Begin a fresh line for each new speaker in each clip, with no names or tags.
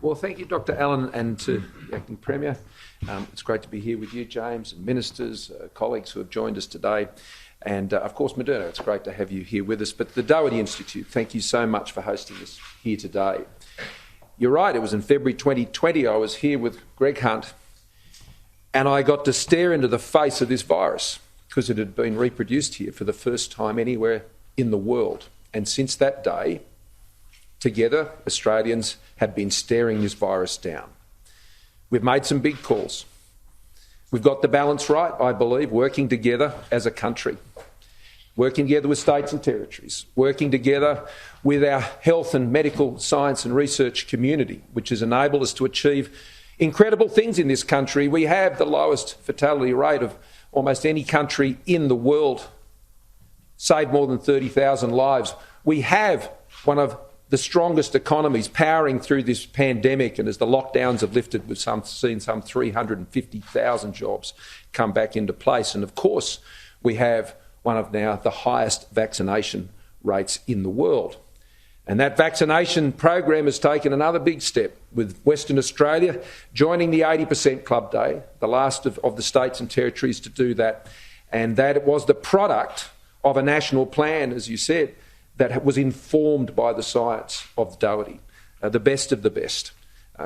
Well, thank you, Dr. Allen, and to the Acting Premier. It's great to be here with you, James, and ministers, colleagues who have joined us today. And, of course, Moderna, it's great to have you here with us. But the Doherty Institute, thank you so much for hosting us here today. You're right, it was in February 2020 I was here with Greg Hunt, and I got to stare into the face of this virus because it had been reproduced here for the first time anywhere in the world. And since that day, together, Australians have been staring this virus down. We've made some big calls. We've got the balance right, I believe, working together as a country, working together with states and territories, working together with our health and medical science and research community, which has enabled us to achieve incredible things in this country. We have the lowest fatality rate of almost any country in the world, saved more than 30,000 lives. We have one of the strongest economies powering through this pandemic, and as the lockdowns have lifted, we've seen some 350,000 jobs come back into place. And of course, we have one of now the highest vaccination rates in the world. And that vaccination program has taken another big step, with Western Australia joining the 80% Club Day, the last of the states and territories to do that. And that it was the product of a national plan, as you said, that was informed by the science of Doherty, the best of the best,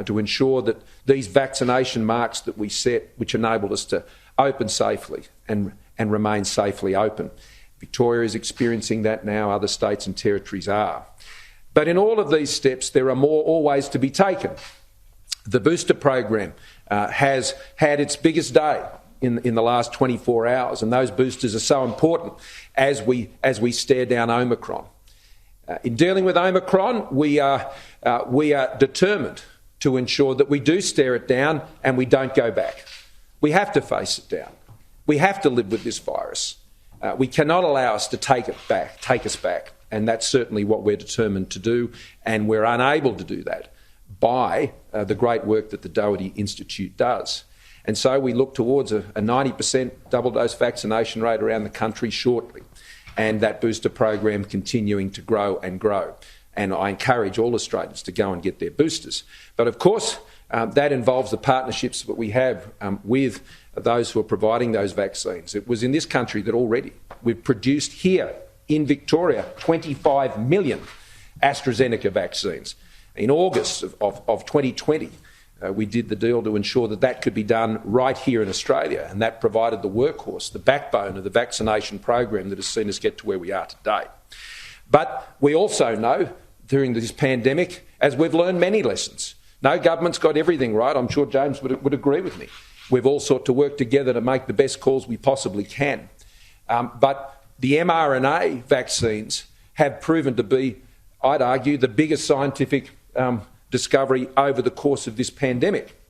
to ensure that these vaccination marks that we set, which enabled us to open safely and remain safely open. Victoria is experiencing that now, other states and territories are. But in all of these steps, there are more always to be taken. The booster program has had its biggest day in the last 24 hours, and those boosters are so important as we stare down Omicron. In dealing with Omicron, we are determined to ensure that we do stare it down and we don't go back. We have to face it down. We have to live with this virus. We cannot allow us to take us back, and that's certainly what we're determined to do, and we're unable to do that by the great work that the Doherty Institute does. And so we look towards a 90% double-dose vaccination rate around the country shortly, and that booster program continuing to grow and grow. And I encourage all Australians to go and get their boosters. But of course, that involves the partnerships that we have with those who are providing those vaccines. It was in this country that already we've produced here in Victoria 25 million AstraZeneca vaccines. In August of 2020, we did the deal to ensure that that could be done right here in Australia, and that provided the workhorse, the backbone of the vaccination program that has seen us get to where we are today. But we also know during this pandemic, as we've learned many lessons, no government's got everything right. I'm sure James would agree with me. We've all sought to work together to make the best calls we possibly can. But the mRNA vaccines have proven to be, I'd argue, the biggest scientific discovery over the course of this pandemic.